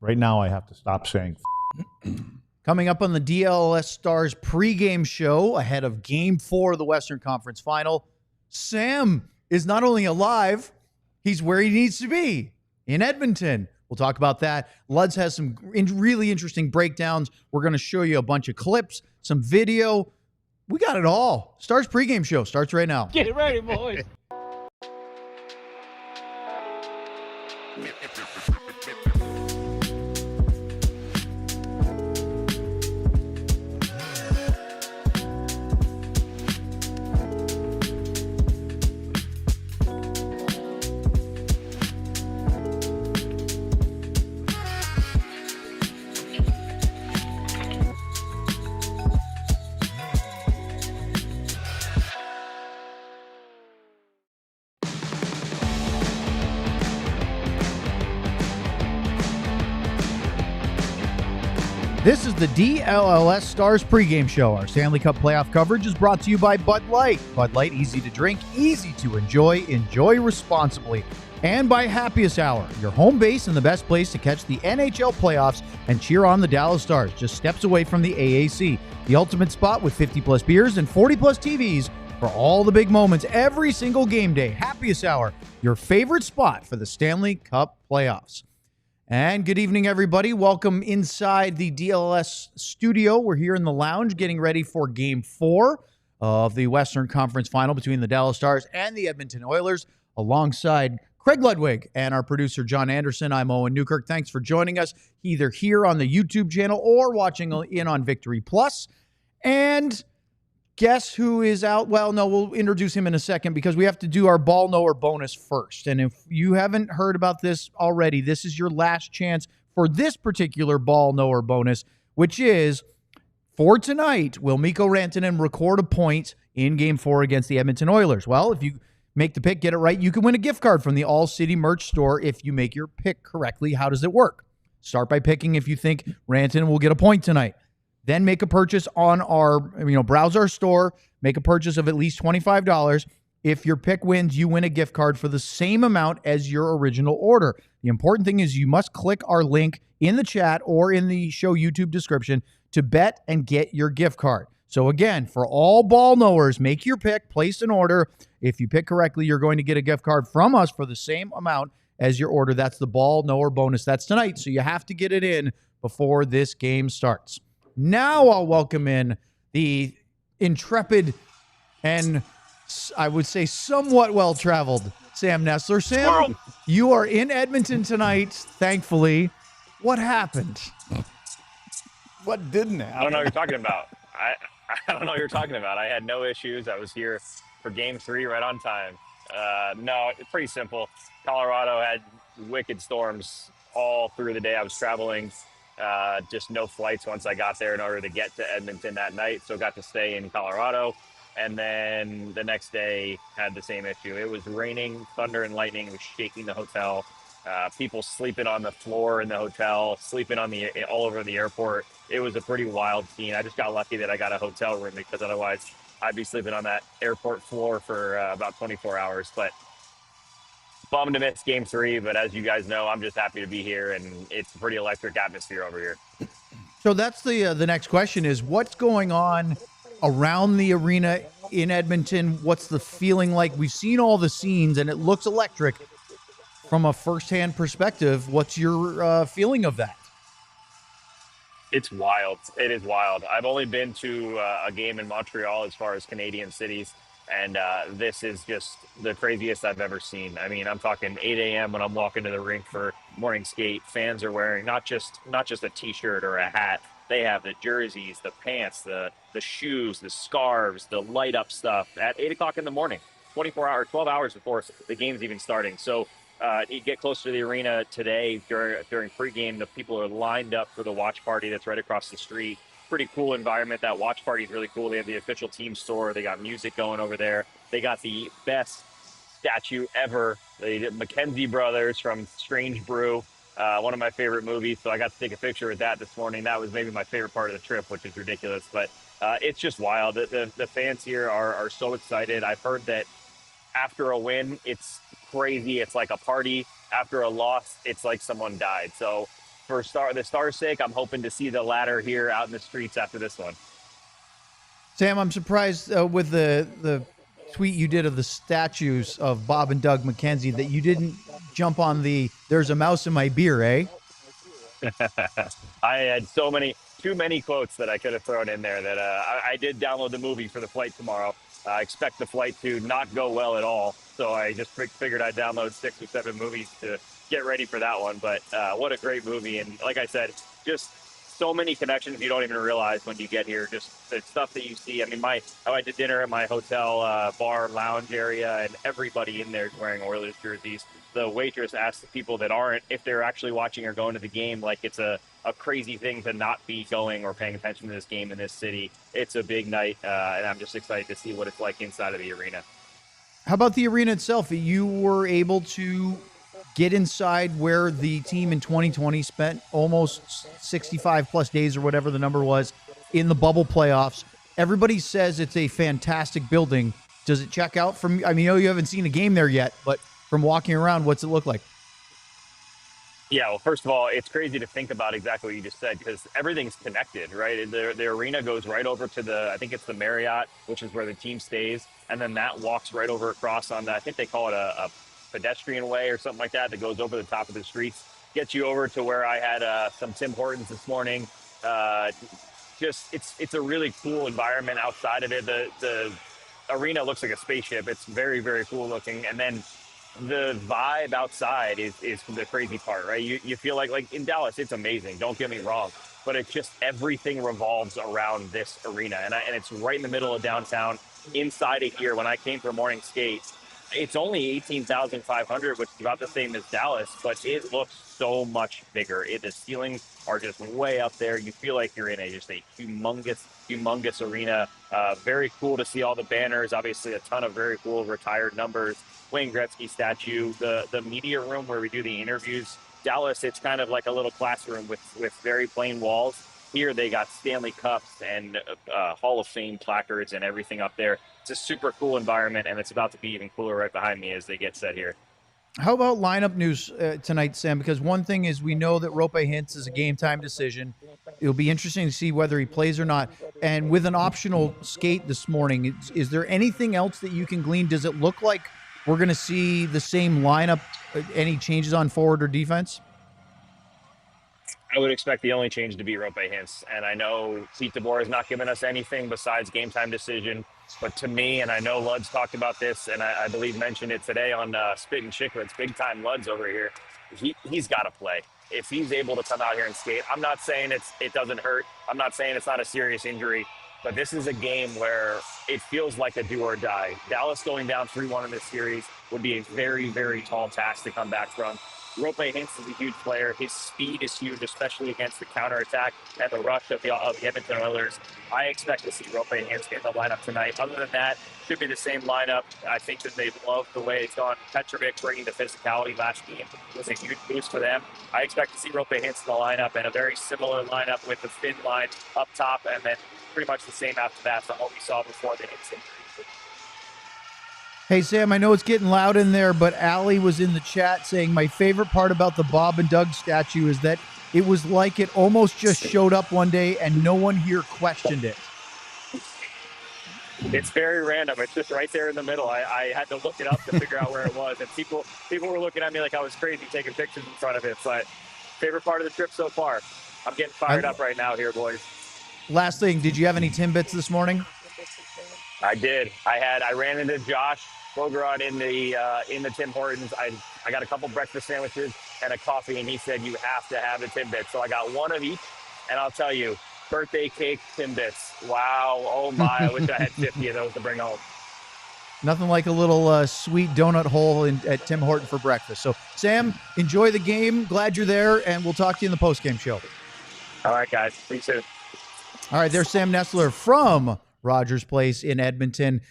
Right now, I have to stop saying Coming up on the DLLS Stars Pregame Show ahead of Game 4 of the Western Conference Final, Sam is not only alive, he's where he needs to be, in Edmonton. We'll talk about that. Luds has some really interesting breakdowns. We're going to show you a bunch of clips, some video. We got it all. Stars Pregame Show starts right now. Get it ready, boys. This is the DLLS Stars Pregame Show. Our Stanley Cup playoff coverage is brought to you by Bud Light. Bud Light, easy to drink, easy to enjoy responsibly. And by Happiest Hour, your home base and the best place to catch the NHL playoffs and cheer on the Dallas Stars, just steps away from the AAC. The ultimate spot with 50-plus beers and 40-plus TVs for all the big moments every single game day. Happiest Hour, your favorite spot for the Stanley Cup playoffs. And good evening, everybody. Welcome inside the DLS studio. We're here in the lounge getting ready for Game 4 of the Western Conference Final between the Dallas Stars and the Edmonton Oilers, alongside Craig Ludwig and our producer, John Andersen. I'm Owen Newkirk. Thanks for joining us, either here on the YouTube channel or watching in on Victory Plus. And guess who is out? Well, no, we'll introduce him in a second because we have to do our ball knower bonus first. And if you haven't heard about this already, this is your last chance for this particular ball knower bonus, which is for tonight, will mikkorantanen record a point in Game 4 against the Edmonton Oilers? Well, if you make the pick, get it right, you can win a gift card from the All City merch store if you make your pick correctly. How does it work? Start by picking if you think Rantanen will get a point tonight. Then make a purchase on our, browse our store, make a purchase of at least $25. If your pick wins, you win a gift card for the same amount as your original order. The important thing is you must click our link in the chat or in the show YouTube description to bet and get your gift card. So again, for all ball knowers, make your pick, place an order. If you pick correctly, you're going to get a gift card from us for the same amount as your order. That's the ball knower bonus. That's tonight, so you have to get it in before this game starts. Now I'll welcome in the intrepid and I would say somewhat well-traveled Sam Nestler. Sam, you are in Edmonton tonight, thankfully. What happened? what didn't happen. I don't know what you're talking about. I don't know what you're talking about. I had no issues. I was here for Game 3 right on time. No, it's pretty simple. Colorado had wicked storms all through the day. I was traveling. Just no flights once I got there in order to get to Edmonton that night. So got to stay in Colorado. And then the next day had the same issue. It was raining, thunder and lightning was shaking the hotel. People sleeping on the floor in the hotel, sleeping on all over the airport. It was a pretty wild scene. I just got lucky that I got a hotel room because otherwise I'd be sleeping on that airport floor for about 24 hours. But bummed to miss Game 3, but as you guys know, I'm just happy to be here, and it's a pretty electric atmosphere over here. So that's the next question is, what's going on around the arena in Edmonton? What's the feeling like? We've seen all the scenes, and it looks electric. From a firsthand perspective, what's your feeling of that? It's wild. It is wild. I've only been to a game in Montreal as far as Canadian cities. And this is just the craziest I've ever seen. I mean, I'm talking 8 a.m. when I'm walking to the rink for morning skate. Fans are wearing not just a T-shirt or a hat. They have the jerseys, the pants, the shoes, the scarves, the light up stuff at 8 o'clock in the morning, 12 hours before the game's even starting. So you get close to the arena today during pregame, the people are lined up for the watch party that's right across the street. Pretty cool environment. That watch party is really cool. They have the official team store. They got music going over there. They got the best statue ever. The McKenzie brothers from Strange Brew, one of my favorite movies. So I got to take a picture with that this morning. That was maybe my favorite part of the trip, which is ridiculous. But it's just wild. The fans here are so excited. I've heard that after a win, it's crazy. It's like a party. After a loss, it's like someone died. So for the Stars' sake, I'm hoping to see the ladder here out in the streets after this one. Sam, I'm surprised with the tweet you did of the statues of Bob and Doug McKenzie that you didn't jump on the "there's a mouse in my beer," eh? I had too many quotes that I could have thrown in there that I did download the movie for the flight tomorrow. I expect the flight to not go well at all. So I just figured I'd download 6 or 7 movies to get ready for that one. But what a great movie. And like I said, just so many connections you don't even realize when you get here. Just the stuff that you see. I mean, I went to dinner at my hotel bar lounge area, and everybody in there is wearing Oilers jerseys. The waitress asked the people that aren't if they're actually watching or going to the game, like it's a crazy thing to not be going or paying attention to this game in this city. It's a big night, and I'm just excited to see what it's like inside of the arena. How about the arena itself? You were able to get inside where the team in 2020 spent almost 65 plus days or whatever the number was in the bubble playoffs. Everybody says it's a fantastic building. Does it check out from, I mean, I know you haven't seen a game there yet, but from walking around, what's it look like? Yeah, well, first of all, it's crazy to think about exactly what you just said because everything's connected, right? The arena goes right over to I think it's the Marriott, which is where the team stays. And then that walks right over across on I think they call it a pedestrian way or something like that goes over the top of the streets, gets you over to where I had some Tim Hortons this morning. It's a really cool environment outside of it. The arena looks like a spaceship. It's very, very cool looking. And then the vibe outside is the crazy part, right? You feel like in Dallas, it's amazing. Don't get me wrong, but it's just everything revolves around this arena, and it's right in the middle of downtown. Inside of here, when I came for morning skate, it's only 18,500, which is about the same as Dallas, but it looks so much bigger. The ceilings are just way up there. You feel like you're in a humongous arena. Very cool to see all the banners. Obviously, a ton of very cool retired numbers. Wayne Gretzky statue, the media room where we do the interviews. Dallas, it's kind of like a little classroom with very plain walls. Here, they got Stanley Cups and Hall of Fame placards and everything up there. It's a super cool environment, and it's about to be even cooler right behind me as they get set here. How about lineup news tonight, Sam? Because one thing is we know that Roope Hintz is a game-time decision. It'll be interesting to see whether he plays or not. And with an optional skate this morning, is there anything else that you can glean? Does it look like we're going to see the same lineup, any changes on forward or defense? I would expect the only change to be Roope Hintz. And I know Pete DeBoer has not given us anything besides game time decision. But to me, and I know Lud's talked about this, and I believe mentioned it today on Spit and Chicklets, big time Lud's over here. He's got to play. If he's able to come out here and skate, I'm not saying it doesn't hurt. I'm not saying it's not a serious injury. But this is a game where it feels like a do or die. Dallas going down 3-1 in this series would be a very, very tall task to come back from. Roope Hintz is a huge player. His speed is huge, especially against the counterattack and the rush of the Edmonton Oilers. I expect to see Roope Hintz get in the lineup tonight. Other than that, should be the same lineup. I think that they love the way it's gone. Petrovic bringing the physicality last game was a huge boost for them. I expect to see Roope Hintz in the lineup and a very similar lineup with the Finn line up top, and then pretty much the same after that from what we saw before the Hintz injury. Hey, Sam, I know it's getting loud in there, but Allie was in the chat saying my favorite part about the Bob and Doug statue is that it was like it almost just showed up one day and no one here questioned it. It's very random. It's just right there in the middle. I had to look it up to figure out where it was. And people were looking at me like I was crazy taking pictures in front of it. But favorite part of the trip so far. I'm getting fired up right now here, boys. Last thing, did you have any Timbits this morning? I did. I ran into Josh Bogorod in the Tim Hortons. I got a couple breakfast sandwiches and a coffee, and he said you have to have the Timbits. So I got one of each, and I'll tell you, birthday cake Timbits. Wow. Oh my! I wish I had 50 of those to bring home. Nothing like a little sweet donut hole at Tim Horton for breakfast. So, Sam, enjoy the game. Glad you're there, and we'll talk to you in the post-game show. All right, guys. See you soon. All right, there's Sam Nestler from Rogers Place in Edmonton.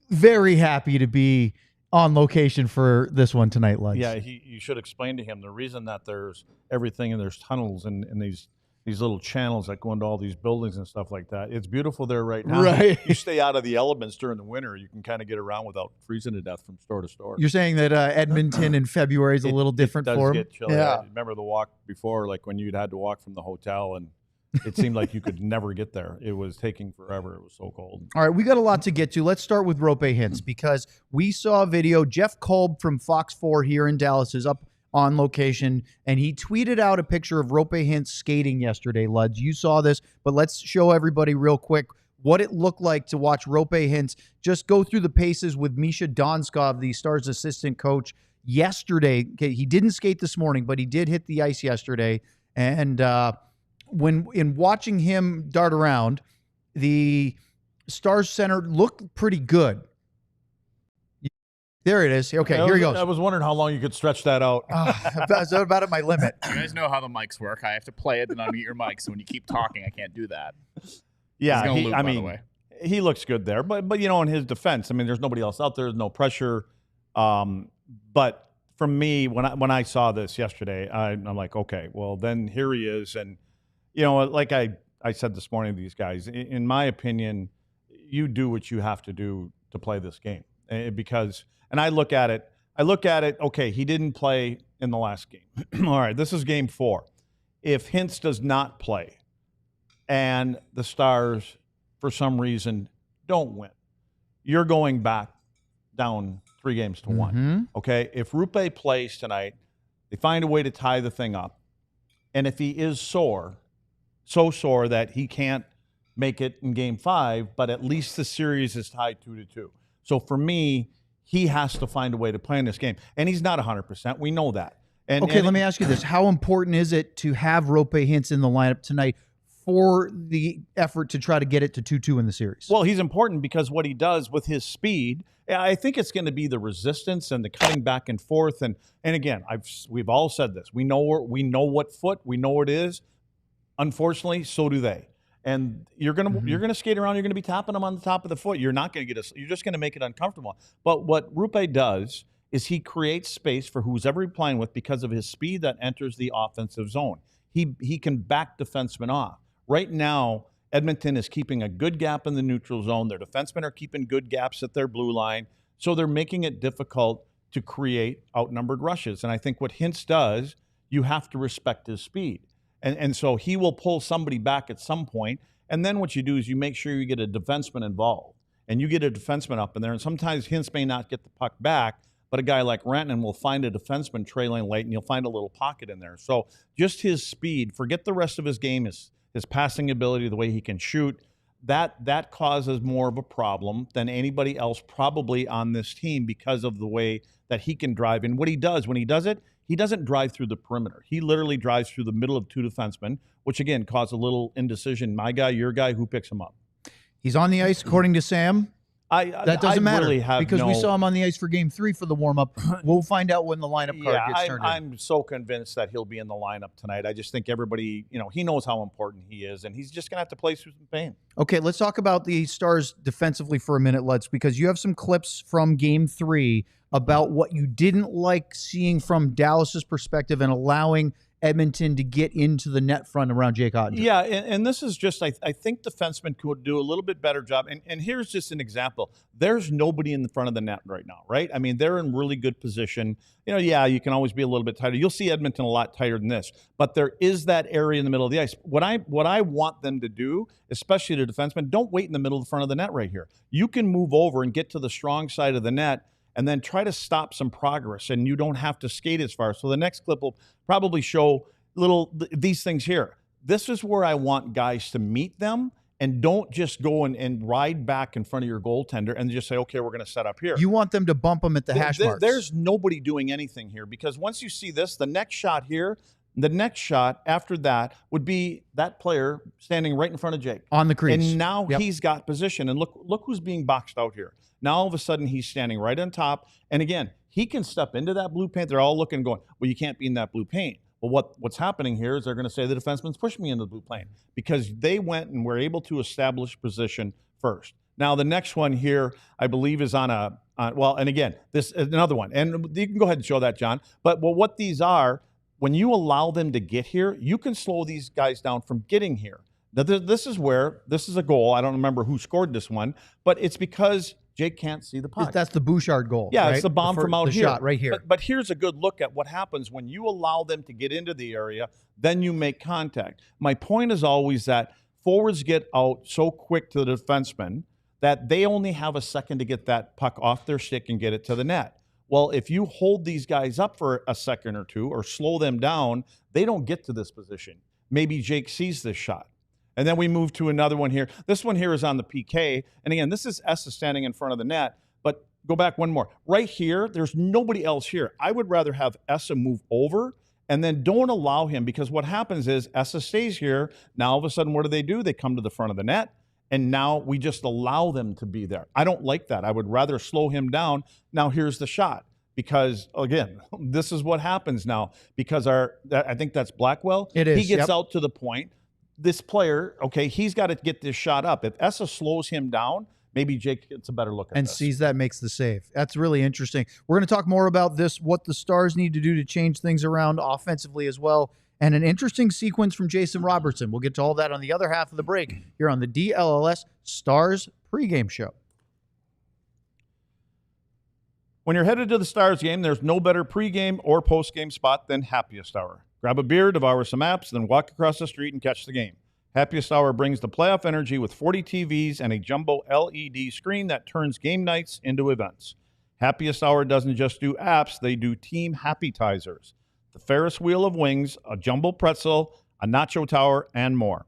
Very happy to be on location for this one tonight, Lugs. Yeah, you should explain to him the reason that there's everything and there's tunnels and these these little channels that go into all these buildings and stuff like that. It's beautiful there right now. Right. You stay out of the elements during the winter, you can kind of get around without freezing to death from store to store. You're saying that Edmonton in February is a little different it does for them? get chilly. I remember the walk before, like when you'd had to walk from the hotel, and it seemed like you could never get there. It was taking forever. It was so cold. All right, we got a lot to get to. Let's start with Roope Hintz because we saw a video. Jeff Kolb from Fox 4 here in Dallas is up on location, and he tweeted out a picture of Roope Hintz skating yesterday, Luds. You saw this, but let's show everybody real quick what it looked like to watch Roope Hintz just go through the paces with Misha Donskov, the Stars assistant coach, yesterday. Okay, he didn't skate this morning, but he did hit the ice yesterday, and when in watching him dart around, the Stars center looked pretty good. There it is. Okay, here he goes. I was wondering how long you could stretch that out. I was about at my limit. You guys know how the mics work. I have to play it, then unmute your mic. So when you keep talking, I can't do that. Yeah, loop, I by the mean, way. he looks good there. But you know, in his defense, I mean, there's nobody else out there. There's no pressure. But for me, when I saw this yesterday, I'm like, okay, well, then here he is. And, you know, like I said this morning to these guys, in my opinion, you do what you have to do to play this game. Because, and I look at it, okay, he didn't play in the last game. All right, this is game 4. If Hintz does not play and the Stars, for some reason, don't win, you're going back down 3 games to 1. Okay? If Roope plays tonight, they find a way to tie the thing up. And if he is sore, so sore that he can't make it in game 5, but at least the series is tied 2-2. So for me, he has to find a way to play in this game. And he's not 100%. We know that. And let me ask you this. How important is it to have Roope Hintz in the lineup tonight for the effort to try to get it to 2-2 in the series? Well, he's important because what he does with his speed, I think it's going to be the resistance and the cutting back and forth. And again, we've all said this. We know what foot, we know what it is. Unfortunately, so do they. And you're gonna skate around. You're gonna be tapping them on the top of the foot. You're not gonna you're just gonna make it uncomfortable. But what Roope does is he creates space for who's ever he's playing with because of his speed that enters the offensive zone. He can back defensemen off. Right now, Edmonton is keeping a good gap in the neutral zone. Their defensemen are keeping good gaps at their blue line, so they're making it difficult to create outnumbered rushes. And I think what Hintz does, you have to respect his speed. And so he will pull somebody back at some point. And then what you do is you make sure you get a defenseman involved. And you get a defenseman up in there. And sometimes Hintz may not get the puck back, but a guy like Rantanen will find a defenseman trailing late, and you'll find a little pocket in there. So just his speed, forget the rest of his game, his passing ability, the way he can shoot, that causes more of a problem than anybody else probably on this team because of the way that he can drive. And what he does, when he does it, he doesn't drive through the perimeter. He literally drives through the middle of 2 defensemen, which, again, causes a little indecision. My guy, your guy, who picks him up? He's on the ice, according to Sam. That doesn't matter really because we saw him on the ice for game 3 for the warm-up. We'll find out when the lineup card gets turned in. I'm so convinced that he'll be in the lineup tonight. I just think everybody, he knows how important he is, and he's just going to have to play through some pain. Okay, let's talk about the Stars defensively for a minute, Lutz, because you have some clips from game 3 about what you didn't like seeing from Dallas's perspective and allowing Edmonton to get into the net front around Jake Oettinger. Yeah, and this is just, I think defensemen could do a little bit better job. And here's just an example. There's nobody in the front of the net right now, right? I mean, they're in really good position. You can always be a little bit tighter. You'll see Edmonton a lot tighter than this. But there is that area in the middle of the ice. What I want them to do, especially the defensemen, don't wait in the middle of the front of the net right here. You can move over and get to the strong side of the net and then try to stop some progress, and you don't have to skate as far. So the next clip will probably show these things here. This is where I want guys to meet them, and don't just go and ride back in front of your goaltender and just say, okay, we're going to set up here. You want them to bump them at the hash marks. There's nobody doing anything here, because once you see this, the next shot here, the next shot after that would be that player standing right in front of Jake. On the crease. And now he's got position. And look who's being boxed out here. Now all of a sudden he's standing right on top. And again, he can step into that blue paint. They're all looking and going, well, you can't be in that blue paint. Well, what's happening here is they're going to say the defenseman's pushing me into the blue paint because they went and were able to establish position first. Now the next one here, I believe, is and again, this is another one. And you can go ahead and show that, John. But what these are, when you allow them to get here, you can slow these guys down from getting here. Now, this is a goal. I don't remember who scored this one, but it's because Jake can't see the puck. That's the Bouchard goal. Yeah, right? it's the bomb from out here. Shot right here. But here's a good look at what happens when you allow them to get into the area, then you make contact. My point is always that forwards get out so quick to the defenseman that they only have a second to get that puck off their stick and get it to the net. Well, if you hold these guys up for a second or two or slow them down, they don't get to this position. Maybe Jake sees this shot. And then we move to another one here. This one here is on the PK. And again, this is Essa standing in front of the net. But go back one more. Right here, there's nobody else here. I would rather have Essa move over and then don't allow him, because what happens is Essa stays here. Now, all of a sudden, what do? They come to the front of the net. And now we just allow them to be there. I don't like that. I would rather slow him down. Now here's the shot. Because, again, this is what happens now. Because I think that's Blackwell. It is. He gets out to the point. This player, okay, he's got to get this shot up. If Essa slows him down, maybe Jake gets a better look at and this. sees that, makes the save. That's really interesting. We're going to talk more about this, what the Stars need to do to change things around offensively as well, and an interesting sequence from Jason Robertson. We'll get to all that on the other half of the break here on the DLLS Stars Pregame Show. When you're headed to the Stars game, there's no better pregame or postgame spot than Happiest Hour. Grab a beer, devour some apps, then walk across the street and catch the game. Happiest Hour brings the playoff energy with 40 TVs and a jumbo LED screen that turns game nights into events. Happiest Hour doesn't just do apps, they do team happytizers. The Ferris wheel of wings, a jumbo pretzel, a nacho tower, and more.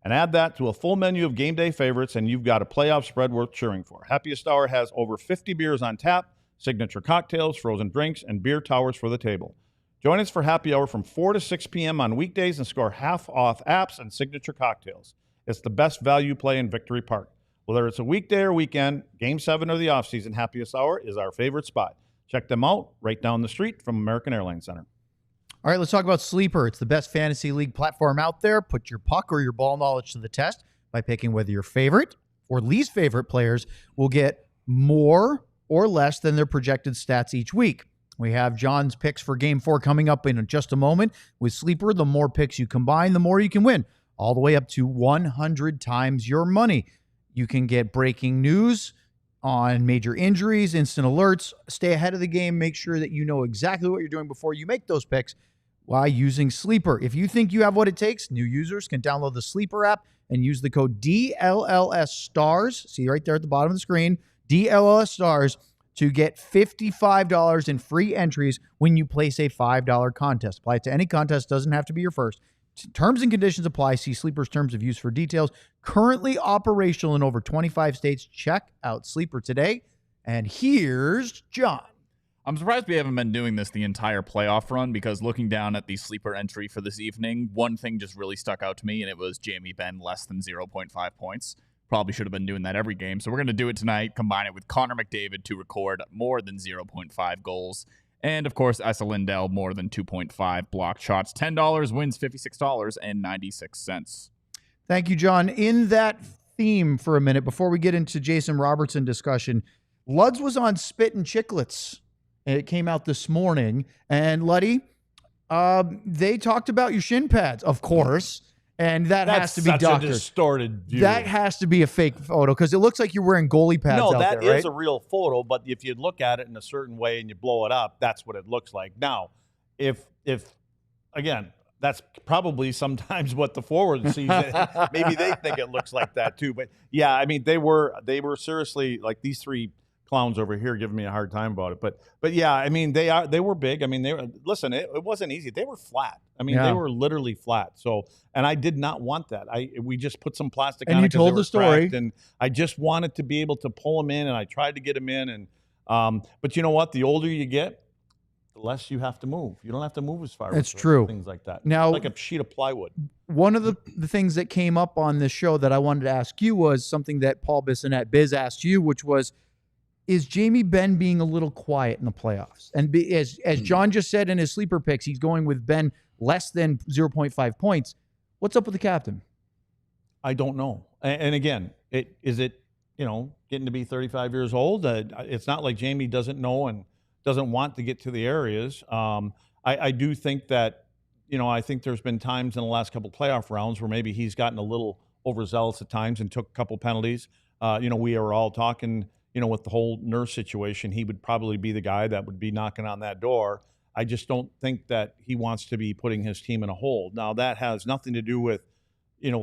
And add that to a full menu of game day favorites, and you've got a playoff spread worth cheering for. Happiest Hour has over 50 beers on tap, signature cocktails, frozen drinks, and beer towers for the table. Join us for happy hour from 4 to 6 p.m. on weekdays and score half off apps and signature cocktails. It's the best value play in Victory Park. Whether it's a weekday or weekend, Game 7 or the offseason, Happiest Hour is our favorite spot. Check them out right down the street from American Airlines Center. All right, let's talk about Sleeper. It's the best fantasy league platform out there. Put your puck or your ball knowledge to the test by picking whether your favorite or least favorite players will get more or less than their projected stats each week. We have John's picks for Game 4 coming up in just a moment. With Sleeper, the more picks you combine, the more you can win, all the way up to 100 times your money. You can get breaking news on major injuries, instant alerts, stay ahead of the game, make sure that you know exactly what you're doing before you make those picks while using Sleeper. If you think you have what it takes, new users can download the Sleeper app and use the code DLLS Stars. See right there at the bottom of the screen, DLLS Stars, to get $55 in free entries when you place a $5 contest. Apply it to any contest, doesn't have to be your first. Terms and conditions apply. See Sleeper's terms of use for details. Currently operational in over 25 states. Check out Sleeper today. And here's John. I'm surprised we haven't been doing this the entire playoff run, because looking down at the Sleeper entry for this evening, one thing just really stuck out to me, and it was Jamie Benn less than 0.5 points. Probably should have been doing that every game. So we're going to do it tonight, combine it with Connor McDavid to record more than 0.5 goals. And, of course, Esa Lindell more than 2.5 blocked shots. $10 wins $56.96. Thank you, John. In that theme for a minute, before we get into Jason Robertson discussion, Luds was on Spit and Chicklets. It came out this morning. And, Luddy, they talked about your shin pads, of course. And that's has to be doctored. A distorted view. That has to be a fake photo, because it looks like you're wearing goalie pads out there, right? No, that is a real photo, but if you look at it in a certain way and you blow it up, that's what it looks like. Now, if again, that's probably sometimes what the forward sees. Maybe they think it looks like that too. But yeah, I mean, they were seriously, like, these three clowns over here giving me a hard time about it. But yeah, I mean, they were big. I mean, listen, it wasn't easy. They were flat. I mean, They were literally flat. So, and I did not want that. We just put some plastic on it. And you told the story. And I just wanted to be able to pull them in, and I tried to get them in. And but you know what? The older you get, the less you have to move. You don't have to move as far. It's true. Things like that. Now, like a sheet of plywood. One of the things that came up on this show that I wanted to ask you was something that Paul Bissonnette Biz asked you, which was, is Jamie Benn being a little quiet in the playoffs? And as John just said in his sleeper picks, he's going with Benn less than 0.5 points. What's up with the captain? I don't know. And again, is it getting to be 35 years old? It's not like Jamie doesn't know and doesn't want to get to the areas. I do think that I think there's been times in the last couple playoff rounds where maybe he's gotten a little overzealous at times and took a couple penalties. We are all talking, with the whole Nurse situation, he would probably be the guy that would be knocking on that door. I just don't think that he wants to be putting his team in a hole. Now, that has nothing to do with,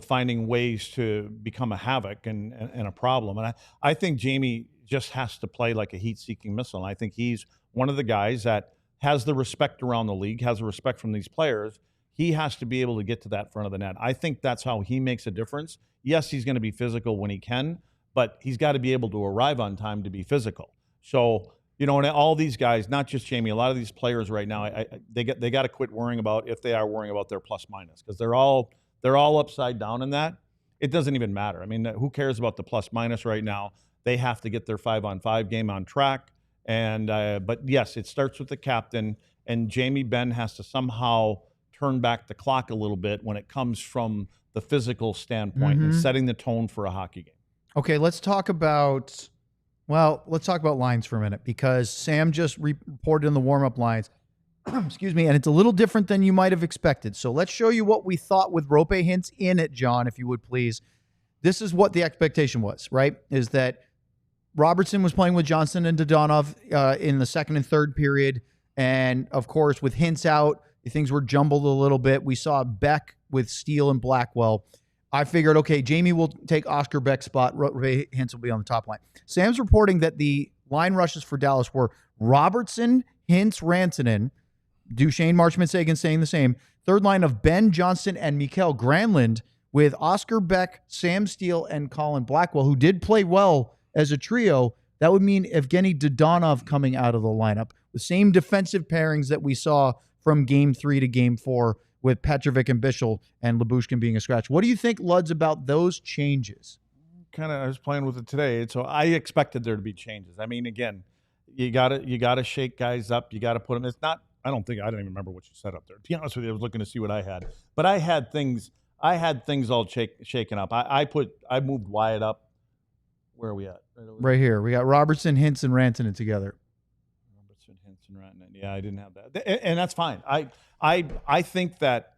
finding ways to become a havoc and a problem. And I think Jamie just has to play like a heat-seeking missile. And I think he's one of the guys that has the respect around the league, has the respect from these players. He has to be able to get to that front of the net. I think that's how he makes a difference. Yes, he's going to be physical when he can, but he's got to be able to arrive on time to be physical. So, and all these guys, not just Jamie, a lot of these players right now, they got to quit worrying about if they are worrying about their plus minus, because they're all upside down in that. It doesn't even matter. I mean, who cares about the plus minus right now? They have to get their 5-on-5 game on track. And but yes, it starts with the captain, and Jamie Benn has to somehow turn back the clock a little bit when it comes from the physical standpoint and setting the tone for a hockey game. Okay, let's talk about lines for a minute, because Sam just reported in the warm-up lines, excuse me, and it's a little different than you might have expected. So let's show you what we thought with Roope Hintz in it, John, if you would please. This is what the expectation was, right? Is that Robertson was playing with Johnson and Dadonov in the second and third period. And, of course, with Hintz out, things were jumbled a little bit. We saw Beck with Steele and Blackwell. I figured, okay, Jamie will take Oscar Beck's spot. Roope Hintz will be on the top line. Sam's reporting that the line rushes for Dallas were Robertson, Hintz, Rantanen, Duchesne, Marchman, Sagan saying the same. Third line of Ben Johnston and Mikael Granlund with Oscar Beck, Sam Steele, and Colin Blackwell, who did play well as a trio. That would mean Evgeny Dadonov coming out of the lineup. The same defensive pairings that we saw from Game 3 to Game 4 with Petrovic and Bichel and Lyubushkin being a scratch. What do you think, Luds, about those changes? I was playing with it today, so I expected there to be changes. I mean, again, you gotta shake guys up. You gotta put them. It's not. I don't even remember what you said up there. To be honest with you, I was looking to see what I had, but I had things all shaken up. I moved Wyatt up. Where are we at? Right here. We got Robertson, Hintz, and Rantanen together. Robertson, Hintz, and Rantanen. Yeah, I didn't have that, and that's fine. I think that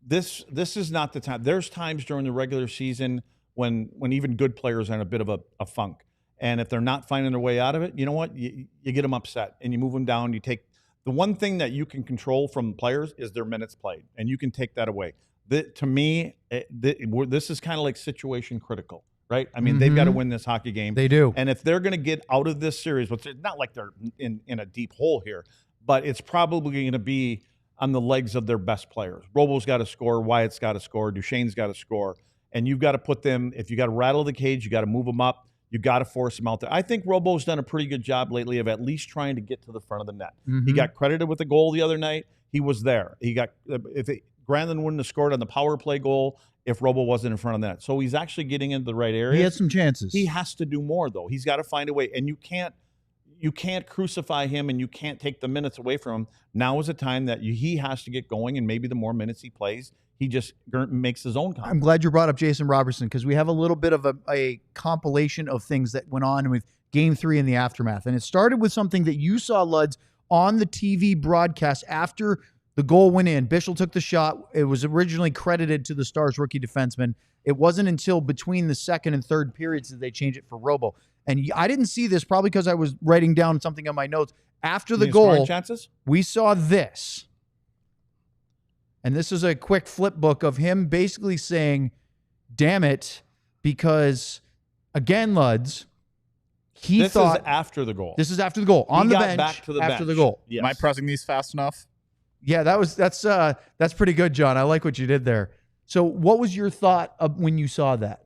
this is not the time. There's times during the regular season when even good players are in a bit of a funk, and if they're not finding their way out of it, you know what? You get them upset and you move them down. You take the one thing that you can control from players is their minutes played, and you can take that away. To me, this is kind of like situation critical. Right? I mean, they've got to win this hockey game. They do. And if they're going to get out of this series, which it's not like they're in a deep hole here, but it's probably going to be on the legs of their best players. Robo's got to score. Wyatt's got to score. Duchesne's got to score. And you've got to put them, if you got to rattle the cage, you got to move them up. You got to force them out there. I think Robo's done a pretty good job lately of at least trying to get to the front of the net. He got credited with a goal the other night. He was there. Granlund wouldn't have scored on the power play goal if Robo wasn't in front of that. So he's actually getting into the right area. He had some chances. He has to do more, though. He's got to find a way. And you can't crucify him, and you can't take the minutes away from him. Now is a time that he has to get going, and maybe the more minutes he plays, he just makes his own confidence. I'm glad you brought up Jason Robertson, because we have a little bit of a compilation of things that went on with Game 3 and the aftermath. And it started with something that you saw, Luds, on the TV broadcast after the goal went in. Bichel took the shot. It was originally credited to the Stars rookie defenseman. It wasn't until between the second and third periods that they changed it for Robo. And I didn't see this, probably because I was writing down something on my notes. After the goal, we saw this. And this is a quick flip book of him basically saying, damn it, because, again, Luds, this is after the goal. This is after the goal. On the bench, back to the after bench. the goal. Yes. Am I pressing these fast enough? Yeah, that's pretty good, John. I like what you did there. So what was your thought of when you saw that?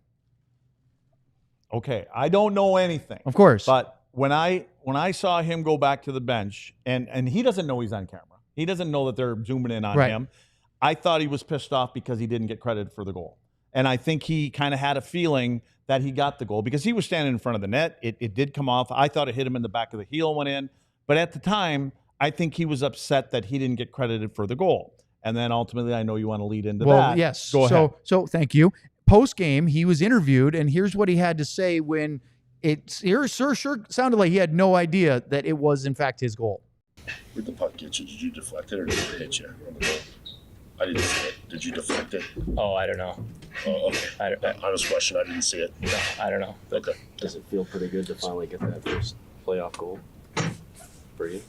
Okay, I don't know anything. Of course. But when I saw him go back to the bench, and he doesn't know he's on camera. He doesn't know that they're zooming in on him. I thought he was pissed off because he didn't get credit for the goal. And I think he kind of had a feeling that he got the goal because he was standing in front of the net. It did come off. I thought it hit him in the back of the heel and went in. But at the time, I think he was upset that he didn't get credited for the goal. And then ultimately, I know you want to lead into that. Well, yes. Go ahead. So thank you. Post-game, he was interviewed, and here's what he had to say when sure sounded like he had no idea that it was, in fact, his goal. Where'd the puck get you? Did you deflect it or did it hit you on the goal? I didn't see it. Did you deflect it? Oh, I don't know. Oh, okay. Honest question. I didn't see it. No, I don't know. Okay. Does it feel pretty good to finally get that first playoff goal for you?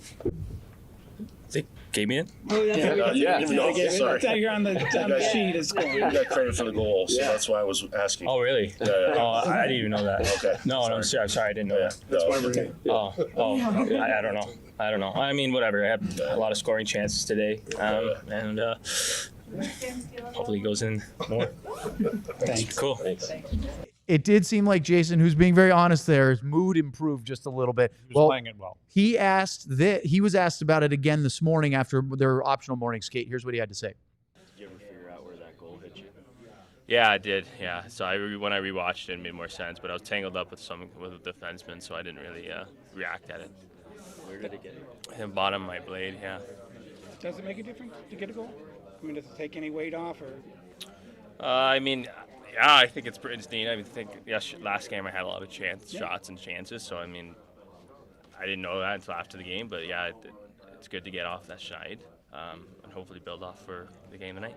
They gave me it? Oh, that's what we Yeah. Sorry. That's how you're on the sheet is You got credit for the goal, so that's why I was asking. Oh, really? Yeah. Oh, I didn't even know that. Okay. No, I'm sorry. I didn't know that. That's why we're here. I don't know. I don't know. I mean, whatever. I had a lot of scoring chances today, and hopefully it goes in more. Thanks. Cool. It did seem like Jason, who's being very honest there, his mood improved just a little bit. He was playing it well. He was asked about it again this morning after their optional morning skate. Here's what he had to say. Did you ever figure out where that goal hit you? Yeah, I did. Yeah, so when I rewatched it, it made more sense. But I was tangled up with a defenseman, so I didn't really react at it. Where did it get you? The bottom of my blade. Yeah. Does it make a difference to get a goal? I mean, does it take any weight off or? I mean, yeah, I think it's neat. I think last game I had a lot of shots and chances. So I mean, I didn't know that until after the game. But yeah, it's good to get off that side and hopefully build off for the game tonight.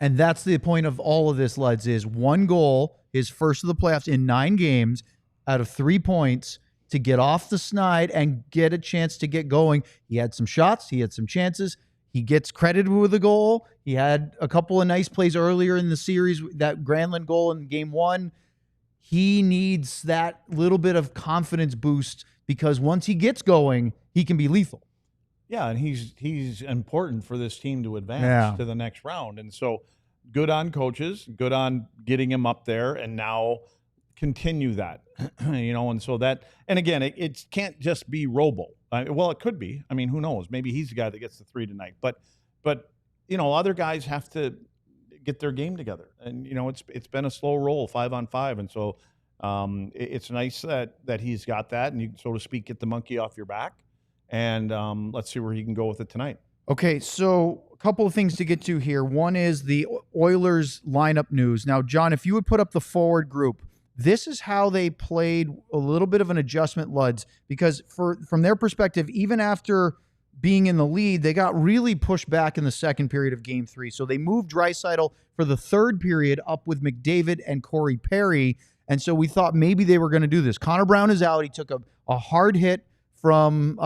And that's the point of all of this, Luds, is one goal, his first of the playoffs in 9 games out of 3 points to get off the snide and get a chance to get going. He had some shots. He had some chances. He gets credited with a goal. He had a couple of nice plays earlier in the series, that Granlund goal in game 1. He needs that little bit of confidence boost because once he gets going, he can be lethal. Yeah, and he's important for this team to advance to the next round. And so good on coaches, good on getting him up there, and now continue that. And so that, and again, it can't just be Robo. Well, it could be. I mean, who knows? Maybe he's the guy that gets the 3 tonight. But other guys have to get their game together. And it's been a slow roll 5-on-5, and so it's nice that he's got that, and you, so to speak, get the monkey off your back. And let's see where he can go with it tonight. Okay, so a couple of things to get to here. One is the Oilers lineup news. Now, John, if you would put up the forward group, this is how they played a little bit of an adjustment, Luds, because from their perspective, even after being in the lead, they got really pushed back in the second period of Game 3. So they moved Draisaitl for the third period up with McDavid and Corey Perry, and so we thought maybe they were going to do this. Connor Brown is out. He took a hard hit from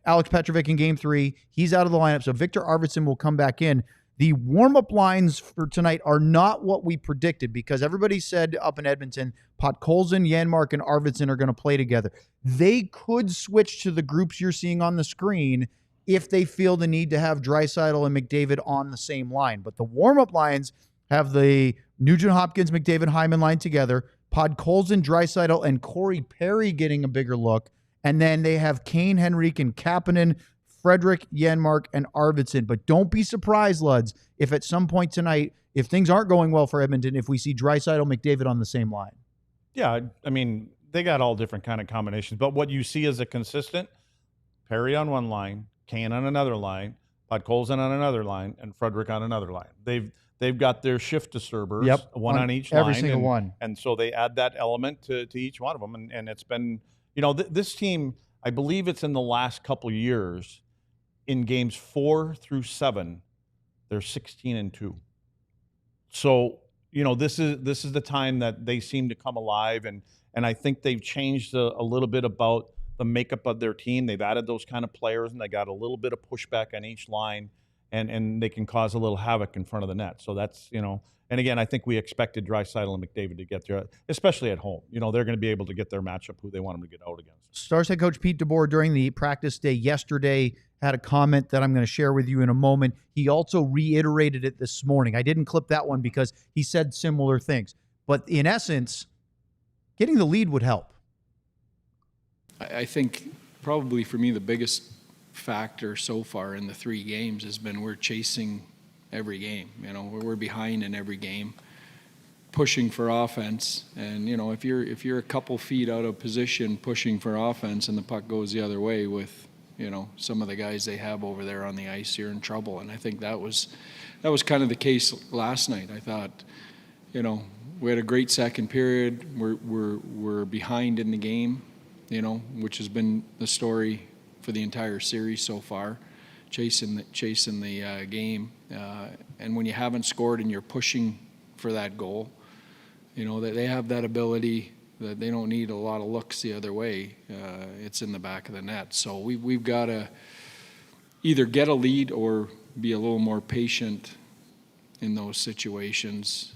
Alex Petrovic in Game 3. He's out of the lineup, so Victor Arvidsson will come back in. The warm-up lines for tonight are not what we predicted because everybody said up in Edmonton, Podkolzin, Janmark, and Arvidsson are going to play together. They could switch to the groups you're seeing on the screen if they feel the need to have Draisaitl and McDavid on the same line. But the warm-up lines have the Nugent-Hopkins, McDavid-Hyman line together, Podkolzin, Draisaitl, and Corey Perry getting a bigger look. And then they have Kane, Henrique, and Kapanen, Frederick, Janmark, and Arvidsson. But don't be surprised, Luds, if at some point tonight, if things aren't going well for Edmonton, if we see Draisaitl, McDavid on the same line. Yeah, I mean, they got all different kind of combinations. But what you see is a consistent Perry on one line, Kane on another line, Podkolzin on another line, and Frederick on another line. They've got their shift disturbers, one on each line. Every single one. And so they add that element to each one of them. And it's been, this team, I believe it's in the last couple years, in games 4 through 7, they're 16-2. So, this is the time that they seem to come alive, and I think they've changed a little bit about the makeup of their team. They've added those kind of players, and they got a little bit of pushback on each line, and they can cause a little havoc in front of the net. So that's, and again, I think we expected Draisaitl and McDavid to get there, especially at home. They're going to be able to get their matchup who they want them to get out against. Stars head coach Pete DeBoer during the practice day yesterday had a comment that I'm going to share with you in a moment. He also reiterated it this morning. I didn't clip that one because he said similar things. But in essence, getting the lead would help. I think probably for me the biggest factor so far in the 3 games has been we're chasing every game. We're behind in every game, pushing for offense. And if you're a couple feet out of position pushing for offense and the puck goes the other way with some of the guys they have over there on the ice, you're in trouble. And I think that was kind of the case last night. I thought, we had a great second period. We're behind in the game, which has been the story for the entire series so far. chasing the game. And when you haven't scored and you're pushing for that goal, they have that ability that they don't need a lot of looks the other way. It's in the back of the net. So we've got to either get a lead or be a little more patient in those situations,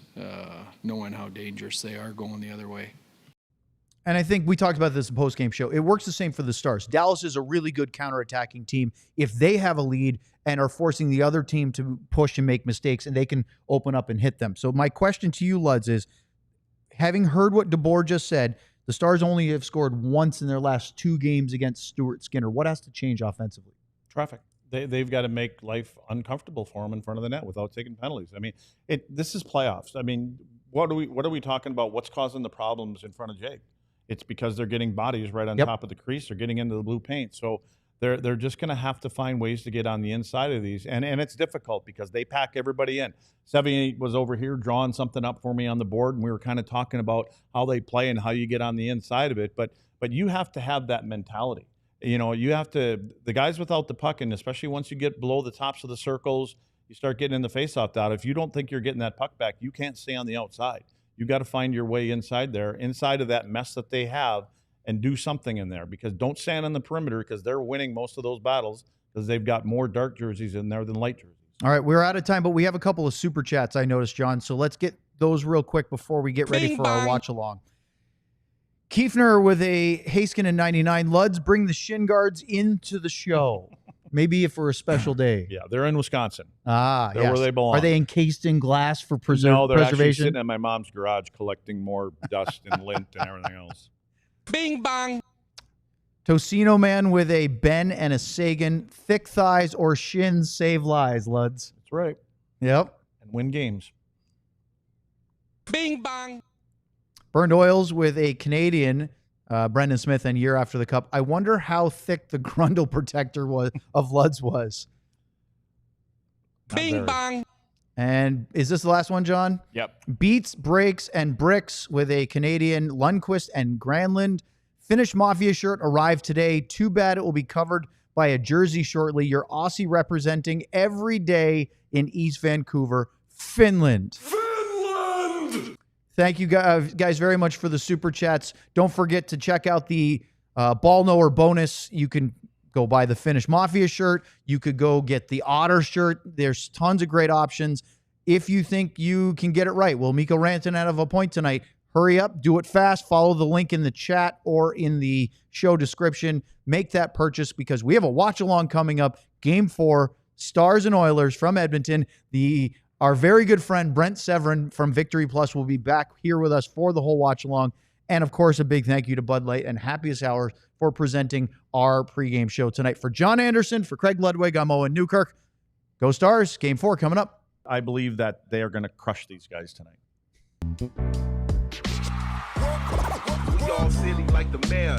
knowing how dangerous they are going the other way. And I think we talked about this in the post-game show. It works the same for the Stars. Dallas is a really good counterattacking team. If they have a lead and are forcing the other team to push and make mistakes, and they can open up and hit them. So my question to you, Luds, is, having heard what DeBoer just said, the Stars only have scored once in their last 2 games against Stuart Skinner. What has to change offensively? Traffic. They've got to make life uncomfortable for them in front of the net without taking penalties. I mean, this is playoffs. I mean, what are we talking about? What's causing the problems in front of Jake? It's because they're getting bodies right on top of the crease. They're getting into the blue paint. So they're just going to have to find ways to get on the inside of these. And it's difficult because they pack everybody in. Sevy was over here drawing something up for me on the board, and we were kind of talking about how they play and how you get on the inside of it. But you have to have that mentality. You have to – the guys without the puck, and especially once you get below the tops of the circles, you start getting in the faceoff dot. If you don't think you're getting that puck back, you can't stay on the outside. You got to find your way inside there, inside of that mess that they have, and do something in there. Because don't stand on the perimeter, because they're winning most of those battles because they've got more dark jerseys in there than light jerseys. All right, we're out of time, but we have a couple of super chats I noticed, John. So let's get those real quick before we get ready for our watch along. Kiefner with a Haskin 99. Luds, bring the shin guards into the show. Maybe for a special day. Yeah, they're in Wisconsin. They're where they belong. Are they encased in glass for No, they're actually preservation? sitting in my mom's garage collecting more dust and lint and everything else. Bing bong. Tocino man with a Ben and a Sagan. Thick thighs or shins save lives, Luds. That's right. Yep. And win games. Bing bong. Burned Oils with a Canadian, Brendan Smith, and year after the cup. I wonder how thick the grundle protector of Luds was. Bing bong. And is this the last one, John? Yep. Beats, Breaks, and Bricks with a Canadian, Lundqvist and Granlund. Finnish Mafia shirt arrived today. Too bad it will be covered by a jersey shortly. Your Aussie representing every day in East Vancouver, Finland. Thank you guys very much for the super chats. Don't forget to check out the Ball Knower bonus. You can go buy the Finnish Mafia shirt. You could go get the Otter shirt. There's tons of great options. If you think you can get it right, will Mikko Rantanen have a point tonight? Hurry up, do it fast. Follow the link in the chat or in the show description. Make that purchase because we have a watch along coming up. Game 4, Stars and Oilers from Edmonton. Our very good friend Brent Severin from Victory Plus will be back here with us for the whole watch along. And of course, a big thank you to Bud Light and Happiest Hour for presenting our pregame show tonight. For John Andersen, for Craig Ludwig, I'm Owen Newkirk. Go Stars, Game 4 coming up. I believe that they are going to crush these guys tonight. We all silly like the mayor.